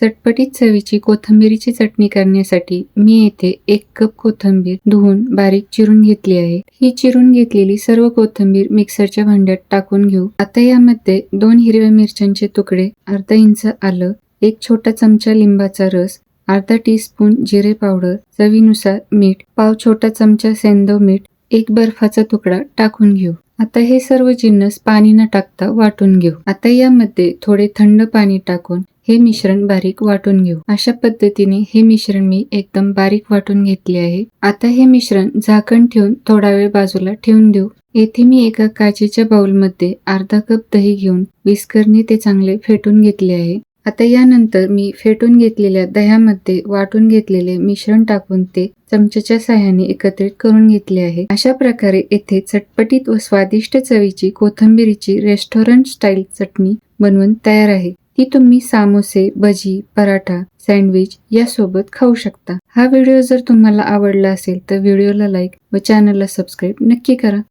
चटपटीत चवीची कोथिंबीरीची चटणी करण्यासाठी मी येथे 1 कप कोथिंबीर धुवून बारीक चिरून घेतली आहे. ही चिरून घेतलेली सर्व कोथिंबीर मिक्सरच्या भांड्यात टाकून घेऊ. आता यामध्ये 2 हिरव्या मिरच्यांचे तुकडे, अर्धा इंच आलं, 1 छोटा चमचा लिंबाचा रस, अर्धा टीस्पून जिरे पावडर, चवीनुसार मीठ, पाव छोटा चमचा सेंधव मीठ, 1 बर्फाचा तुकडा टाकून घेऊ. आता हे सर्व जिन्नस पाणी न टाकता वाटून घेऊ. आता यामध्ये थोडे थंड पाणी टाकून हे मिश्रण बारीक वाटून घेऊ. अशा पद्धतीने हे मिश्रण मी एकदम बारीक वाटून घेतले आहे. आता हे मिश्रण झाकण ठेवून थोडा वेळ बाजूला ठेवून देऊ. येथे मी एका काचेच्या बाउलमध्ये अर्धा कप दही घेऊन विस्करने ते चांगले फेटून घेतले आहे. आता यानंतर मी फेटून घेतलेल्या दह्यामध्ये वाटून घेतलेले मिश्रण टाकून ते चमच्याच्या साहाय्याने एकत्रित करून घेतले आहे. अशा प्रकारे येथे चटपटीत व स्वादिष्ट चवीची कोथिंबीरीची रेस्टॉरंट स्टाईल चटणी बनवून तयार आहे. ती तुम्ही समोसे, भजी, पराठा, सँडविच यासोबत खाऊ शकता. हा व्हिडिओ जर तुम्हाला आवडला असेल तर व्हिडिओला लाईक व चॅनलला सबस्क्राईब नक्की करा.